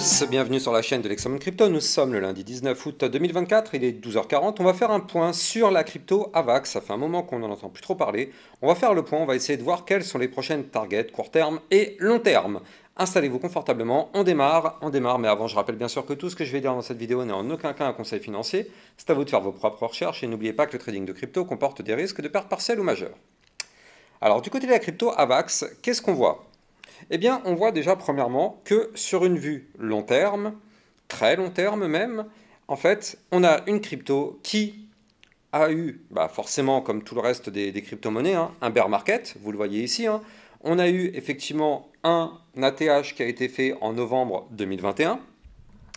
tous, bienvenue sur la chaîne de Lexomon Crypto. Nous sommes le lundi 19 août 2024, il est 12h40. On va faire un point sur la crypto AVAX. Ça fait un moment qu'on n'en entend plus trop parler. On va faire le point, on va essayer de voir quelles sont les prochaines targets court terme et long terme. Installez-vous confortablement, on démarre, mais avant je rappelle bien sûr que tout ce que je vais dire dans cette vidéo n'est en aucun cas un conseil financier. C'est à vous de faire vos propres recherches et n'oubliez pas que le trading de crypto comporte des risques de pertes partielles ou majeures. Alors du côté de la crypto AVAX, qu'est-ce qu'on voit ? Eh bien, on voit déjà premièrement que sur une vue long terme, très long terme même, en fait, on a une crypto qui a eu, forcément comme tout le reste des crypto-monnaies, un bear market, vous le voyez ici. On a eu effectivement un ATH qui a été fait en novembre 2021,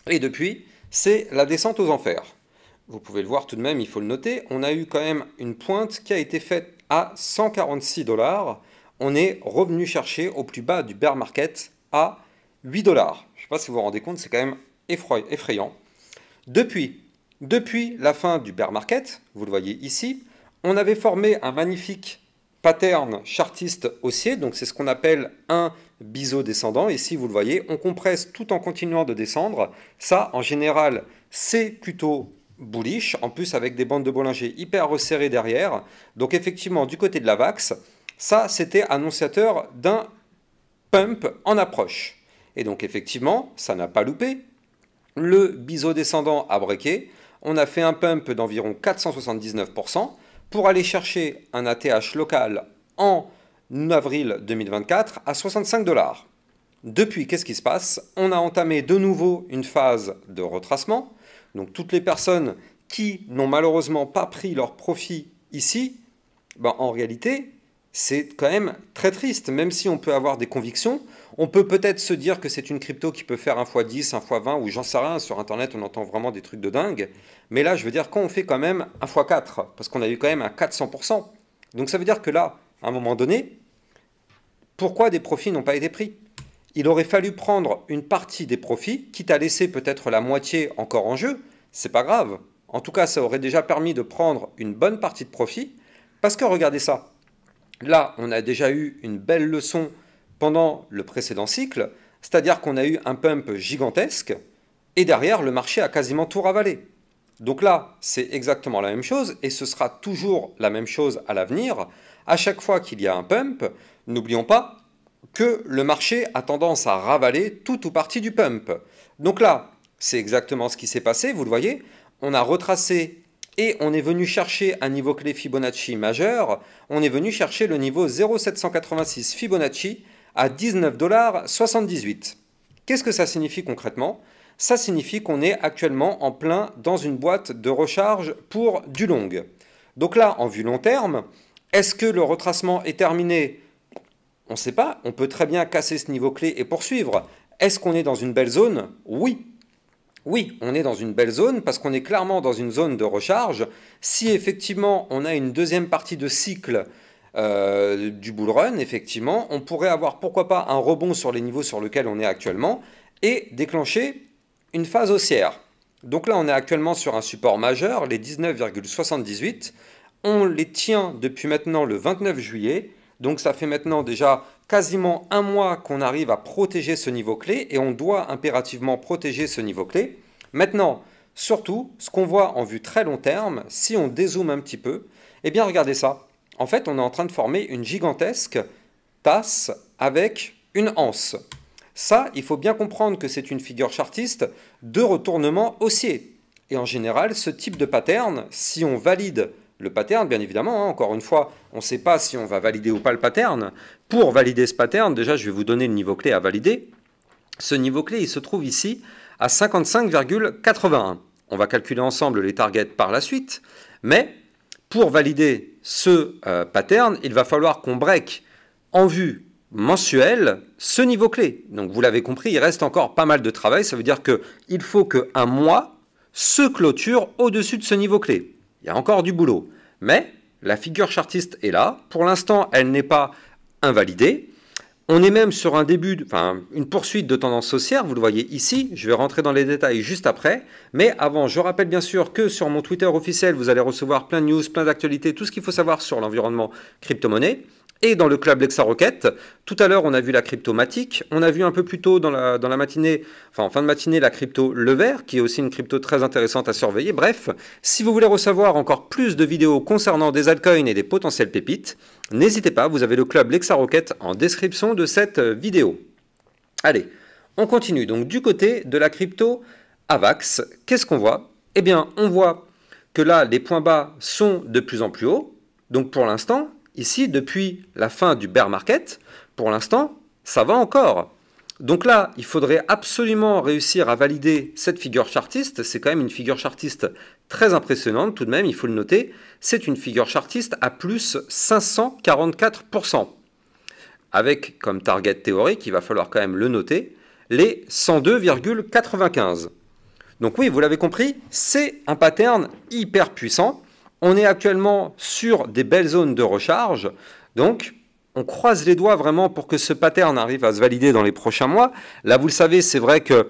et depuis, c'est la descente aux enfers. Vous pouvez le voir tout de même, il faut le noter, on a eu quand même une pointe qui a été faite à 146 $. On est revenu chercher au plus bas du bear market à 8 $. Je ne sais pas si vous vous rendez compte, c'est quand même effrayant. Depuis la fin du bear market, vous le voyez ici, on avait formé un magnifique pattern chartiste haussier, donc c'est ce qu'on appelle un biseau descendant. Ici, vous le voyez, on compresse tout en continuant de descendre. Ça, en général, c'est plutôt bullish, en plus avec des bandes de Bollinger hyper resserrées derrière. Donc effectivement, du côté de la VAX, ça, c'était annonciateur d'un pump en approche. Et donc, effectivement, ça n'a pas loupé. Le biseau descendant a breaké. On a fait un pump d'environ 479% pour aller chercher un ATH local en avril 2024 à 65 $. Depuis, qu'est-ce qui se passe? On a entamé de nouveau une phase de retracement. Donc, toutes les personnes qui n'ont malheureusement pas pris leur profit ici, en réalité, c'est quand même très triste, même si on peut avoir des convictions. On peut peut-être se dire que c'est une crypto qui peut faire 1 x 10, 1 x 20, ou j'en sais rien, sur Internet on entend vraiment des trucs de dingue. Mais là, je veux dire, quand on fait quand même 1 x 4, parce qu'on a eu quand même un 400%, donc ça veut dire que là, à un moment donné, pourquoi des profits n'ont pas été pris? Il aurait fallu prendre une partie des profits, quitte à laisser peut-être la moitié encore en jeu, c'est pas grave. En tout cas, ça aurait déjà permis de prendre une bonne partie de profit, parce que regardez ça. Là, on a déjà eu une belle leçon pendant le précédent cycle, c'est-à-dire qu'on a eu un pump gigantesque, et derrière, le marché a quasiment tout ravalé. Donc là, c'est exactement la même chose, et ce sera toujours la même chose à l'avenir. À chaque fois qu'il y a un pump, n'oublions pas que le marché a tendance à ravaler tout ou partie du pump. Donc là, c'est exactement ce qui s'est passé, vous le voyez, on a retracé et on est venu chercher un niveau clé Fibonacci majeur, on est venu chercher le niveau 0,786 Fibonacci à 19,78 $. Qu'est-ce que ça signifie concrètement? Ça signifie qu'on est actuellement en plein dans une boîte de recharge pour du long. Donc là, en vue long terme, est-ce que le retracement est terminé? On ne sait pas, on peut très bien casser ce niveau clé et poursuivre. Est-ce qu'on est dans une belle zone? Oui. Oui, on est dans une belle zone parce qu'on est clairement dans une zone de recharge. Si effectivement on a une deuxième partie de cycle du bull run, effectivement, on pourrait avoir pourquoi pas un rebond sur les niveaux sur lesquels on est actuellement et déclencher une phase haussière. Donc là, on est actuellement sur un support majeur, les 19,78. On les tient depuis maintenant le 29 juillet. Donc ça fait maintenant déjà quasiment un mois qu'on arrive à protéger ce niveau clé et on doit impérativement protéger ce niveau clé. Maintenant, surtout, ce qu'on voit en vue très long terme, si on dézoome un petit peu, eh bien regardez ça. En fait, on est en train de former une gigantesque tasse avec une anse. Ça, il faut bien comprendre que c'est une figure chartiste de retournement haussier. Et en général, ce type de pattern, si on valide le pattern, bien évidemment, encore une fois, on ne sait pas si on va valider ou pas le pattern. Pour valider ce pattern, déjà, je vais vous donner le niveau clé à valider. Ce niveau clé, il se trouve ici à 55,81. On va calculer ensemble les targets par la suite. Mais pour valider ce pattern, il va falloir qu'on break en vue mensuelle ce niveau clé. Donc vous l'avez compris, il reste encore pas mal de travail. Ça veut dire qu'il faut qu'un mois se clôture au-dessus de ce niveau clé. Il y a encore du boulot. Mais la figure chartiste est là. Pour l'instant, elle n'est pas invalidée. On est même sur un début, une poursuite de tendance haussière. Vous le voyez ici. Je vais rentrer dans les détails juste après. Mais avant, je rappelle bien sûr que sur mon Twitter officiel, vous allez recevoir plein de news, plein d'actualités, tout ce qu'il faut savoir sur l'environnement crypto-monnaie. Et dans le club LexaRocket, tout à l'heure on a vu la crypto Matic, on a vu un peu plus tôt dans la matinée, enfin en fin de matinée, la crypto Le Vert, qui est aussi une crypto très intéressante à surveiller. Bref, si vous voulez recevoir encore plus de vidéos concernant des altcoins et des potentielles pépites, n'hésitez pas, vous avez le club LexaRocket en description de cette vidéo. Allez, on continue. Donc du côté de la crypto AVAX, qu'est-ce qu'on voit? Eh bien, on voit que là, les points bas sont de plus en plus hauts. Donc pour l'instant, ici, depuis la fin du bear market, pour l'instant, ça va encore. Donc là, il faudrait absolument réussir à valider cette figure chartiste. C'est quand même une figure chartiste très impressionnante tout de même, il faut le noter. C'est une figure chartiste à plus 544%. Avec comme target théorique, il va falloir quand même le noter, les 102,95. Donc oui, vous l'avez compris, c'est un pattern hyper puissant. On est actuellement sur des belles zones de recharge, donc on croise les doigts vraiment pour que ce pattern arrive à se valider dans les prochains mois. Là, vous le savez, c'est vrai que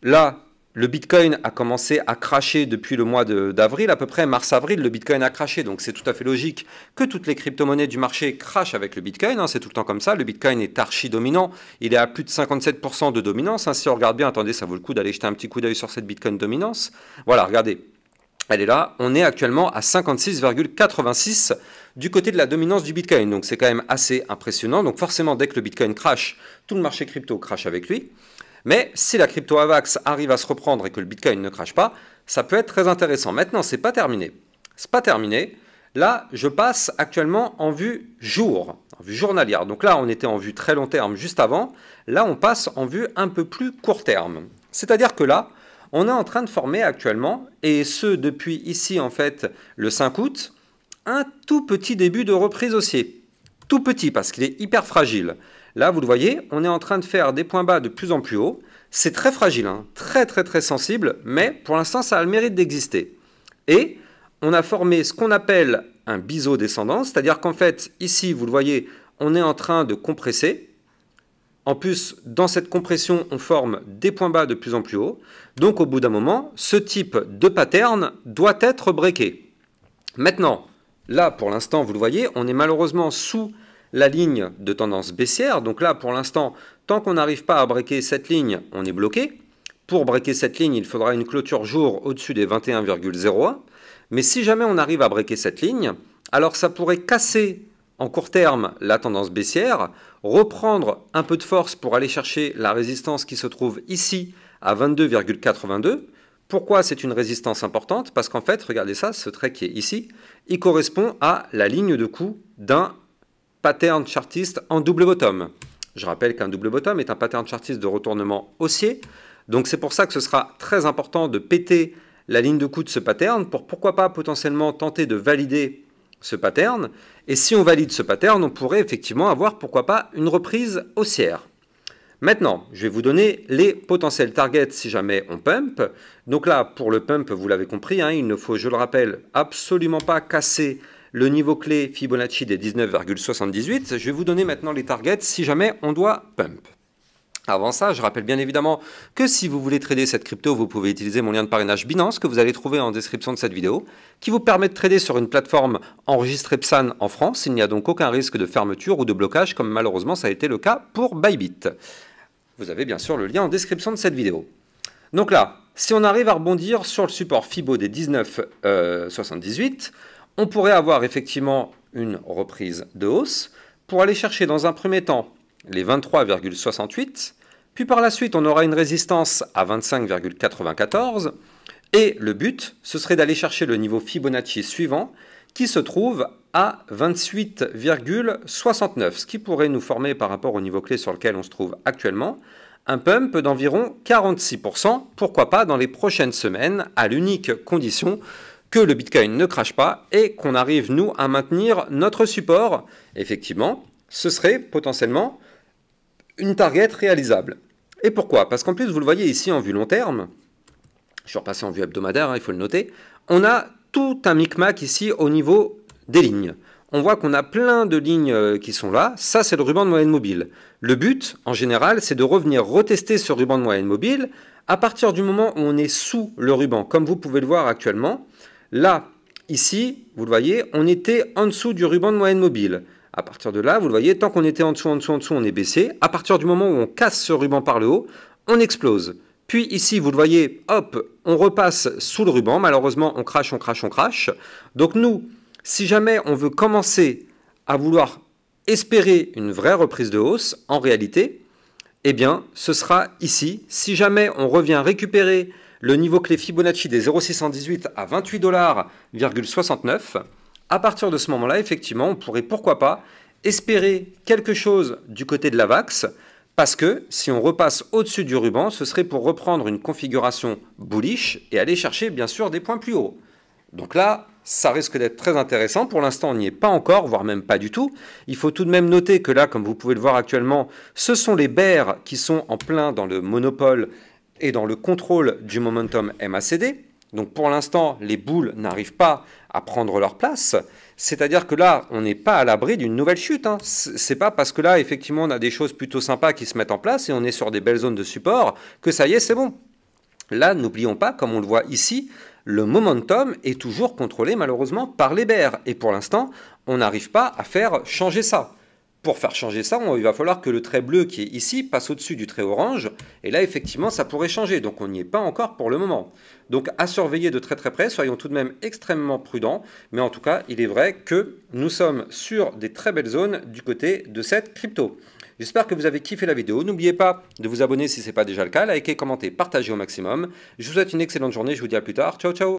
là, le Bitcoin a commencé à cracher depuis le mois d'avril, à peu près mars-avril, le Bitcoin a craché, donc c'est tout à fait logique que toutes les crypto-monnaies du marché crachent avec le Bitcoin, hein, c'est tout le temps comme ça, le Bitcoin est archi-dominant, il est à plus de 57% de dominance, hein, si on regarde bien, attendez, ça vaut le coup d'aller jeter un petit coup d'œil sur cette Bitcoin dominance, voilà, regardez. Elle est là, on est actuellement à 56,86 du côté de la dominance du Bitcoin. Donc c'est quand même assez impressionnant. Donc forcément, dès que le Bitcoin crache, tout le marché crypto crache avec lui. Mais si la crypto AVAX arrive à se reprendre et que le Bitcoin ne crache pas, ça peut être très intéressant. Maintenant, c'est pas terminé. C'est pas terminé. Là, je passe actuellement en vue jour, en vue journalière. Donc là, on était en vue très long terme juste avant. Là, on passe en vue un peu plus court terme. C'est-à-dire que là, on est en train de former actuellement, et ce depuis ici en fait le 5 août, un tout petit début de reprise haussier. Tout petit parce qu'il est hyper fragile. Là, vous le voyez, on est en train de faire des points bas de plus en plus haut. C'est très fragile, hein, très sensible, mais pour l'instant ça a le mérite d'exister. Et on a formé ce qu'on appelle un biseau descendant, c'est-à-dire qu'en fait, ici, vous le voyez, on est en train de compresser. En plus, dans cette compression, on forme des points bas de plus en plus haut. Donc, au bout d'un moment, ce type de pattern doit être breaké. Maintenant, là, pour l'instant, vous le voyez, on est malheureusement sous la ligne de tendance baissière. Donc là, pour l'instant, tant qu'on n'arrive pas à breaker cette ligne, on est bloqué. Pour breaker cette ligne, il faudra une clôture jour au-dessus des 21,01. Mais si jamais on arrive à breaker cette ligne, alors ça pourrait casser en court terme la tendance baissière, reprendre un peu de force pour aller chercher la résistance qui se trouve ici à 22,82. Pourquoi c'est une résistance importante? Parce qu'en fait, regardez ça, ce trait qui est ici, il correspond à la ligne de coup d'un pattern chartiste en double bottom. Je rappelle qu'un double bottom est un pattern chartiste de retournement haussier. Donc c'est pour ça que ce sera très important de péter la ligne de coup de ce pattern pour pourquoi pas potentiellement tenter de valider ce pattern. Et si on valide ce pattern, on pourrait effectivement avoir pourquoi pas une reprise haussière. Maintenant, je vais vous donner les potentiels targets si jamais on pump. Donc là, pour le pump, vous l'avez compris, hein, il ne faut, je le rappelle, absolument pas casser le niveau clé Fibonacci des 19,78. Je vais vous donner maintenant les targets si jamais on doit pump. Avant ça, je rappelle bien évidemment que si vous voulez trader cette crypto, vous pouvez utiliser mon lien de parrainage Binance que vous allez trouver en description de cette vidéo, qui vous permet de trader sur une plateforme enregistrée PSAN en France. Il n'y a donc aucun risque de fermeture ou de blocage, comme malheureusement ça a été le cas pour Bybit. Vous avez bien sûr le lien en description de cette vidéo. Donc là, si on arrive à rebondir sur le support Fibo des 19,78, on pourrait avoir effectivement une reprise de hausse pour aller chercher dans un premier temps les 23,68, puis par la suite on aura une résistance à 25,94, et le but, ce serait d'aller chercher le niveau Fibonacci suivant, qui se trouve à 28,69, ce qui pourrait nous former par rapport au niveau clé sur lequel on se trouve actuellement, un pump d'environ 46%, pourquoi pas dans les prochaines semaines, à l'unique condition que le Bitcoin ne crache pas et qu'on arrive, nous, à maintenir notre support. Effectivement, ce serait potentiellement une target réalisable. Et pourquoi? Parce qu'en plus, vous le voyez ici en vue long terme, je suis repassé en vue hebdomadaire, hein, il faut le noter, on a tout un micmac ici au niveau des lignes. On voit qu'on a plein de lignes qui sont là, ça c'est le ruban de moyenne mobile. Le but, en général, c'est de revenir retester ce ruban de moyenne mobile à partir du moment où on est sous le ruban, comme vous pouvez le voir actuellement. Là, ici, vous le voyez, on était en dessous du ruban de moyenne mobile. À partir de là, vous le voyez, tant qu'on était en dessous, on est baissé. À partir du moment où on casse ce ruban par le haut, on explose. Puis ici, vous le voyez, hop, on repasse sous le ruban. Malheureusement, on crache, on crache, on crache. Donc nous, si jamais on veut commencer à vouloir espérer une vraie reprise de hausse, en réalité, eh bien, ce sera ici. Si jamais on revient récupérer le niveau clé Fibonacci des 0,618 à 28,69 $, à partir de ce moment-là, effectivement, on pourrait, pourquoi pas, espérer quelque chose du côté de la VAX, parce que si on repasse au-dessus du ruban, ce serait pour reprendre une configuration bullish et aller chercher, bien sûr, des points plus hauts. Donc là, ça risque d'être très intéressant. Pour l'instant, on n'y est pas encore, voire même pas du tout. Il faut tout de même noter que là, comme vous pouvez le voir actuellement, ce sont les bears qui sont en plein dans le monopole et dans le contrôle du momentum MACD. Donc pour l'instant, les bulls n'arrivent pas à prendre leur place. C'est-à-dire que là, on n'est pas à l'abri d'une nouvelle chute. C'est pas parce que là, effectivement, on a des choses plutôt sympas qui se mettent en place et on est sur des belles zones de support que ça y est, c'est bon. Là, n'oublions pas, comme on le voit ici, le momentum est toujours contrôlé malheureusement par les bears. Et pour l'instant, on n'arrive pas à faire changer ça. Pour faire changer ça, il va falloir que le trait bleu qui est ici passe au-dessus du trait orange. Et là, effectivement, ça pourrait changer. Donc, on n'y est pas encore pour le moment. Donc, à surveiller de très très près. Soyons tout de même extrêmement prudents. Mais en tout cas, il est vrai que nous sommes sur des très belles zones du côté de cette crypto. J'espère que vous avez kiffé la vidéo. N'oubliez pas de vous abonner si ce n'est pas déjà le cas. Likez, commentez, partagez au maximum. Je vous souhaite une excellente journée. Je vous dis à plus tard. Ciao, ciao.